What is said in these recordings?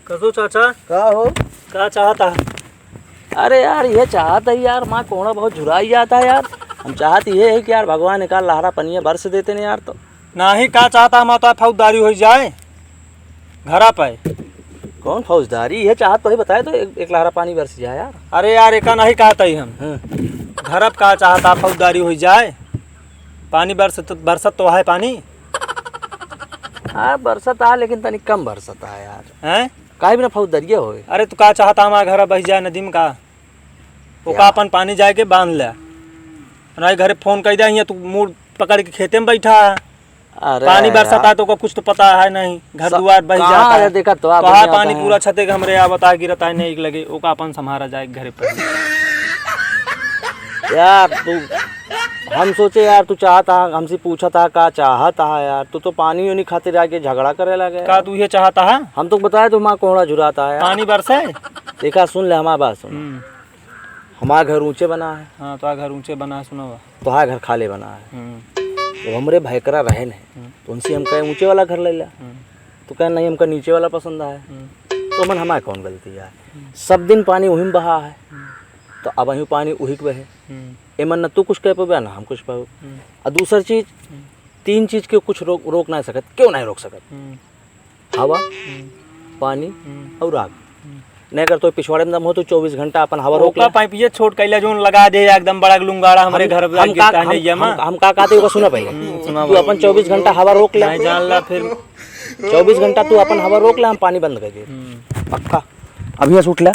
कसो चाचा का हो क्या चाहता? अरे यार ये चाहता है यार माँ कोना बहुत झुराई जाता है यार। हम चाहती ये है कि यार भगवान निकाल लहरा पनिया बरस देते ने यार। तो नहीं का चाहता माता फौजदारी हो जाए घरा पे। कौन फौजदारी है चाहत तो ही बताए तो एक लहरा पानी बरस जाए यार। अरे यार एक नहीं कहता ही हम हाँ। घर का चाहता फौजदारी हो जाए। पानी बरसत तो है पानी। हाँ बरसत आ लेकिन तनिक कम बरसत आ यार। हैं काहे बिना फौजदारी हो। अरे तू का चाहता हमारा घर बह जाए नदी में का ओका अपन पानी जाए के बांध ले। नहीं घरे फोन कर दिया तू मूड पकड़ के खेते में बैठा है। अरे पानी बरसत है तो को कुछ तो पता है नहीं। घर द्वार बह जाता है देखा तो पानी पूरा छते के हमरे आवता गिरता है नहीं लगे ओका अपन संभारा जाए घरे पर यार। तू हम सोचे यार तू चाहता हमसे पूछा था का चाहता है यार। तू तो पानी नहीं खातिर आके झगड़ा करे लगे का तू ये चाहता है। हम तो बताए तो माँ कोहड़ा झुराता है पानी बरसे। देखा सुन ले हमारी बात सुन। हमारा घर ऊंचे बना है। हाँ तो घर ऊंचे बना है सुनो। तो घर खाले बना है। तो हमरे भयकरा रहे नहीं तो उनसे हम कहे ऊंचे वाला घर ले ला। तो कहे नहीं हमका नीचे वाला पसंद है। तो मन हमारे कौन गलती है। सब दिन पानी वहीं में बहा है तो अब वहीं पानी वहीं के बहे। एमन न तू कुछ कह पाबे ना हम कुछ पाओ। और दूसरी चीज 3 चीज के कुछ रोक नहीं सकत। क्यों नहीं रोक सकत। हवा पानी और आग। नहीं अगर तो पिछवाड़े में दम हो तो 24 घंटा अपन हवा रोक ला। पाइप ये छोट कैला जोन लगा दे एकदम बड़ा लुंगाड़ा हमारे घर पे गिरता है नहीं हम का कहते हो सुना पहले। तू अपन 24 घंटा हवा रोक ले। नहीं जान ला फिर 24 घंटा तू अपन हवा रोक ले हम पानी बंद कर दे पक्का। अभी उठ ले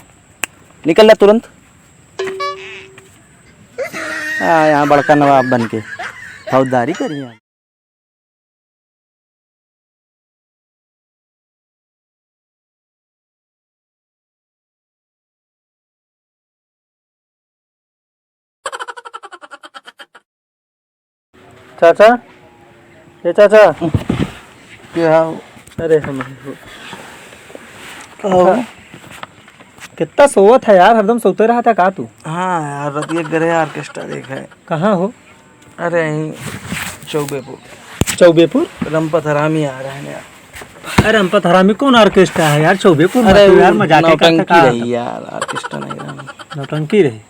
निकल ले तुरंत। यहाँ बड़का नवाब बन के फौजदारी करिए। चाचा ये चाचा क्या अरे हम कितना सोवत है यार हरदम सोते रहा था का तू। हाँ यार रतिया गरे ऑर्केस्ट्रा देखा है। कहाँ हो। अरे यहीं चौबेपुर रंपत हरामी आ रहा है यार। अरे रंपत हरामी कौन ऑर्केस्ट्रा है यार चौबेपुर। अरे यार मजाक नौटंकी रही यार ऑर्केस्ट्रा नहीं रहा। नौटंकी रही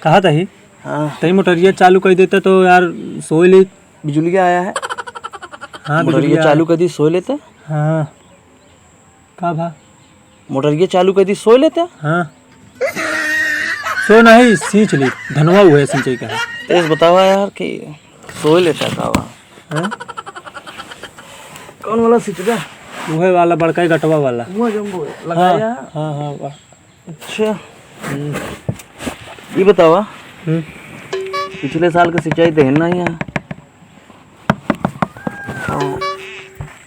कहा था ही। हाँ तही मोटरिया चालू कर देता तो यार सोए ले। बिजुलिया आया है। हाँ मोटरिया चालू कर दी सो लेते। हाँ का भा मोटरिया चालू कर दी सो लेते। हाँ सो नहीं सींच ली धनवा हुए सिंचाई का। तेज बतावा यार कि सो लेता का हाँ? कौन वाला सिंचदा। वही वाला बड़का ही गटवा वाला वो जंबो लगाया। हाँ हाँ वाह। अच्छा ये बतावा पिछले साल का सिंचाई देना ही है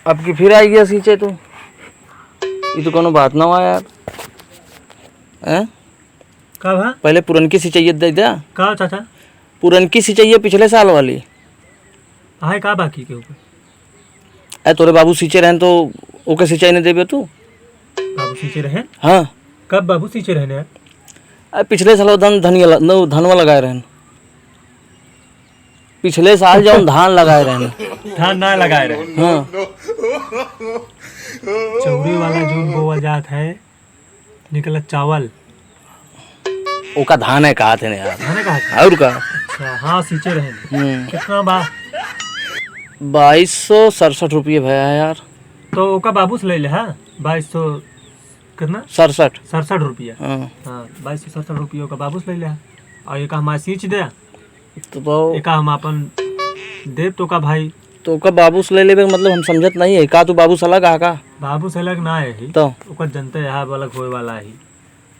अब की फिर आई गया सिंचाई। तो ये तो कोनो बात ना हुआ यार। हैं का भा पहले पुरनकी सिंचाई दे दिया। का चाचा पुरनकी सिंचाई पिछले साल वाली है का बाकी के ऊपर। ए तोरे बाबू सिंचे रहन तो ओके सिंचाई नहीं देबे तू। बाबू सींचे रहे। हाँ कब बाबू सींचे रहने यार। पिछले साल धनवा लगाए रहन। पिछले साल जब धान लगाए रहन। धान ना लगाए रहे। हाँ चौरी वाला जो बोआ जात है निकला चावल ओका धान है कहा थे यार। धान कहा और का। अच्छा हाँ सींचे रहे। कितना बा 2267 रुपये भैया यार। तो ओका बाबू से ले ले। हाँ 2200 कितना 67 रुपया। हाँ 2267 रुपये का बाबू से ले ले। और एक हमारे सींच दे तो एक हम अपन देव तो का भाई। तो का बाबू से ले लेबे मतलब हम समझत नहीं है का तू बाबू से अलग का। बाबू से अलग ना है ही तो ओकर जनता यहाँ अलग होए वाला है।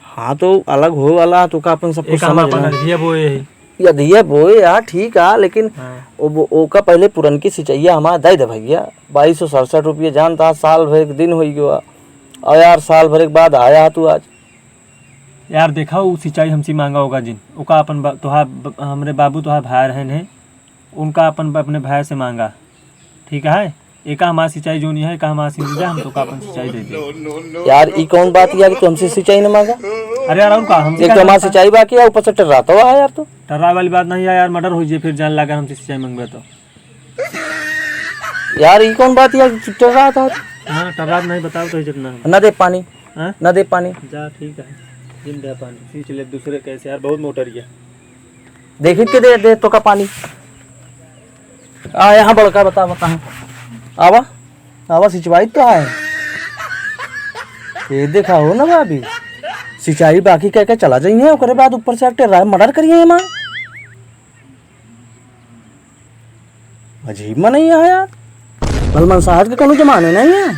हाँ तो अलग हो वाला तो का अपन सब कुछ समझ अपन बोए है यदिया बोए यार ठीक है लेकिन हाँ। ओका पहले पुरनकी सिंचाइया हमारा दे भैया 2267 रुपये जानता साल भर एक दिन हो गया। और यार साल भर के बाद आया तू आज यार देखा वो सिंचाई हमसे मांगा होगा जिन उनका अपन हमरे बाबू तुहार भाई रहन है उनका अपन अपने भाई से मांगा। ठीक है एक हमारी सिंचाई जो नहीं है एक हमारी सिंचाई हम तो का अपन सिंचाई दे दे। यार ये कौन बात यार तू हमसे सिंचाई नहीं मांगा। अरे यार उनका हम एक तो हमारी सिंचाई बाकी है ऊपर से टर्राता हुआ है यार। तो टर्रा वाली बात नहीं है यार मर्डर हो जाए फिर जान लगा हमसे सिंचाई मांगबे तो। यार ये कौन बात यार टर्रा था। हाँ टर्रा नहीं बताओ तो जितना ना दे पानी हाँ? ना दे पानी। जा ठीक है, जिन दे पानी सींच ले दूसरे कैसे यार, बहुत मोटरिया। देख के दे तो का पानी। यहाँ बड़का बता आवा आवा सिंचवाई तो है ये देखा हो ना भाभी, सिंचाई बाकी कह के चला जाइए, ओकरे बाद ऊपर से टेरा मर्डर करिए माँ। अजीब मन नहीं है यार, भलमान साहब के कोनो जमाने नहीं है,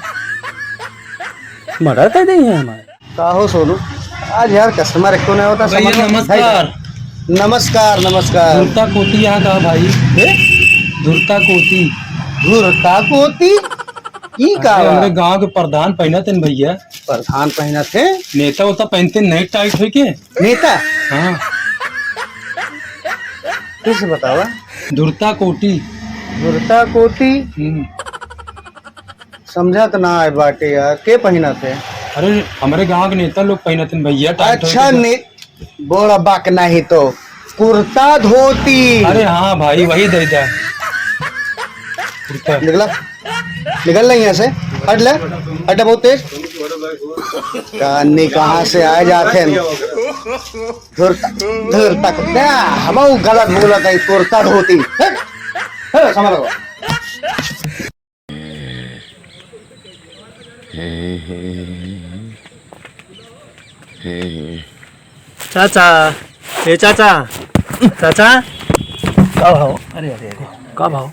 मर्डर कर दी है हमारे। का हो सोनू, आज यार कस्टमर एक तो नहीं होता। भैया नमस्कार। नमस्कार नमस्कार। धुरता कोती यहाँ का भाई? धुरता कोती। धुरता कोती की का अरे हमारे गांव के प्रधान पहना थे भैया। प्रधान पहना थे? नेता उता पहनते नहीं टाइट हो के? नेता? हाँ। किस बतावा? धुरता कोटी। धुरता कोटी समझा तो ना है बाटे यार, के पहना थे? अरे हमारे गांव के नेता लोग पहना थे भैया टाइट अच्छा बोला बाक नहीं तो कुर्ता धोती। अरे हाँ भाई वही दे दा। कुर्ता। निकल नहीं यहाँ से, हट ले, हट बहुत तेज। कानी कहाँ से आए जाते हैं? धुरता कुत्ता, हम गलत बोला था, कुर्ता धोती। समझ लो। चाचा, ए चाचा, चाचा का भाव? अरे अरे अरे का भाव?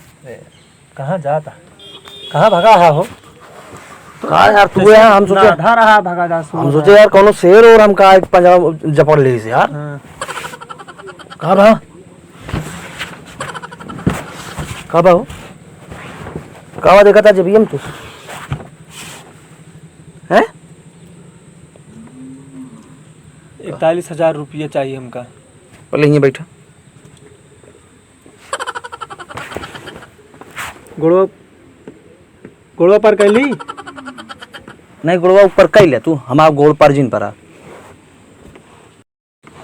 कहाँ जाता, कहाँ भगा रहा हो? का यार तू यार, हम सोचे आधा रहा भगा जा, हम सोचे यार कोनो शेर और हम का एक पंजाब जपड़ ली से यार। हाँ। का भाव? का भाव? कावा देखा था जब हम तू है? 41,000 रुपये चाहिए हमका। पहले यहीं बैठा। गोड़वा पर कैली नहीं गोड़वा ऊपर कई ले तू, हमारा गोड़ पर जिन परा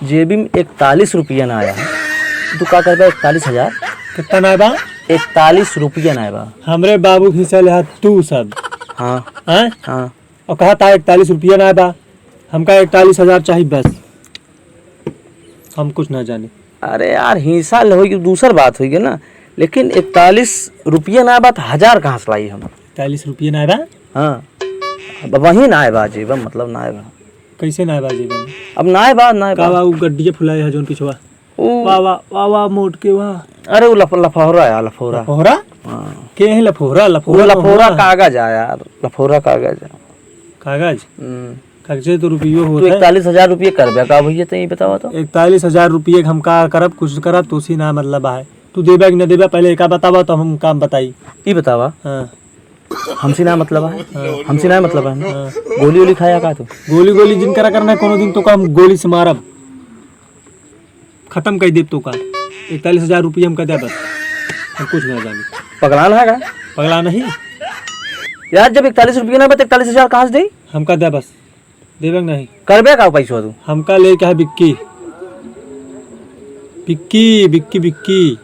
जेबी में 41 रुपया ना आया है, तू का कर 41,000? कितना नायबा? 41 रुपया नायबा। हमरे बाबू खिंचल है तू सब। हाँ हैं? हाँ। और कहा था 41 रुपया नायबा, हमका 41,000 चाहिए बस, हम कुछ ना जाने। अरे यार हिंसा होगी दूसर बात होगी ना, लेकिन 41 रुपया ना बात 1000 कहाँ से लाई हम? 41 रुपये नायबा? हाँ अब वही ना आएबा जीवन, मतलब ना आएबा। कैसे नायबा जीवन? अब ना आएबा ना आएबा। कावा गड्डिया फुलाए है जोन पिछवा, वाह वाह वाह वाह मोट के वाह। अरे वो लफोरा यार, लफोरा। लफोरा? हाँ। के है लफोरा? लफोरा कागज है यार, लफोरा कागज है। कागज? कागजे तो रुपये तू होता है। 41,000 रुपये कर बे का भैया, तो ये बतावा तो। 41,000 रुपये हम का करब, कुछ करब तो उसी ना मतलब है। तू देबा कि न देबा पहले एक बतावा तो हम काम बताई। ये बतावा। हाँ। हमसे ना मतलब है, हमसे ना मतलब है। गोली वोली खाया का तू? गोली जिन करा करना कोनो दिन तो का हम गोली से मारब, खत्म कर देब तो का। 41,000 रुपये हम कर दे बस, हम कुछ ना जाने। पगला ना है? पगला नहीं यार, जब 41 रुपये ना बता 41,000 कहाँ से दे? हम कर दे बस, देबे नहीं। करबे का पैसा तू? हमका ले क्या है बिक्की, बिक्की बिक्की बिक्की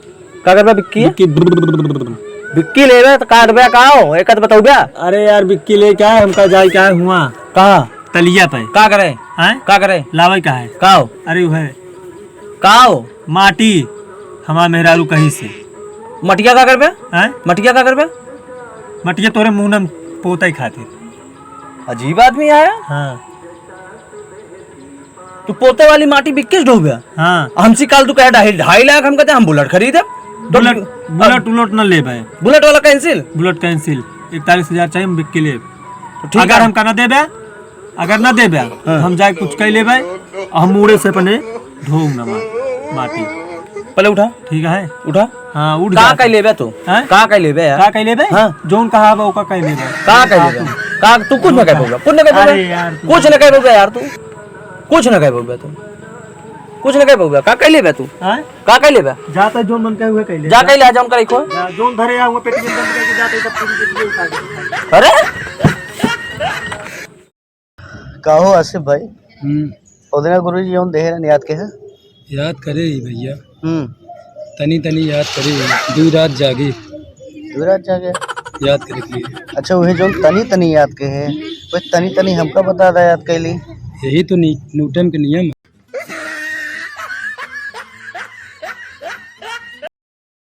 का करबे? बिक्की बिक्की बिक्की लेबे तो काटबे का हो? एक बताऊ बे। अरे यार बिक्की ले क्या है, हमका जाए क्या है हुआ कहाँ? तलिया पे। का करे? हैं? का करे? लावे का है? का हो? अरे वो है का हो? माटी, हमारा मेहरारू कहीं से। मटिया का करबे? हैं? मटिया का करबे? मटिया तोरे मुंह न पोता ही खाते। अजीब आदमी आया। हाँ तू पोते वाली माटी बिक्की ढो गया। हाँ। हमसे कल तू कह 2.5 लाख, हम कहते हम बुलेट खरीदे। बुलेट बुलेट न ले भाई, बुलेट वाला कैंसिल। Bullet cancel. 41,000 चाहिए, हम बिक्की ले। ठीक अगर है। हम का ना देबे, अगर ना देबे हम जाए कुछ कह लेबे, हम मुड़े से अपने ढोंग ना माटी। पहले उठा। ठीक है, उठा। हाँ उठ का जा। कह लेबे तू? हैं? का कह लेबे यार? का कह लेबे? हाँ। जोन कहा बा ओका कह लेबे। का कह लेबे? का तू कुछ ना कह पाऊंगा, कुछ ना कह पाऊंगा, अरे यार कुछ ना कह पाऊंगा यार, तू कुछ ना कह पाऊंगा, तू कुछ ना कह पाऊंगा। का कह लेबे तू? हैं? का कह लेबे? जाता जोन मन कहे हुए कह ले। जा कह ले, आ जाऊं करे को। जा, जोन धरे आ हुआ पेटी में बंद करके जाते सब पूरी पेटी उठा के। अरे कहो आसिफ भाई, ओदना गुरु जी हम देहरन याद के है? याद करे ही भैया, हम्म। तनी तनी याद करे, दूर रात जागे। दूर जा गया। याद करे के लिए। अच्छा वही जो तनी तनी याद के है, वही तनी तनी हमका बता दा याद कैली। यही तो न्यूटन के नियम है।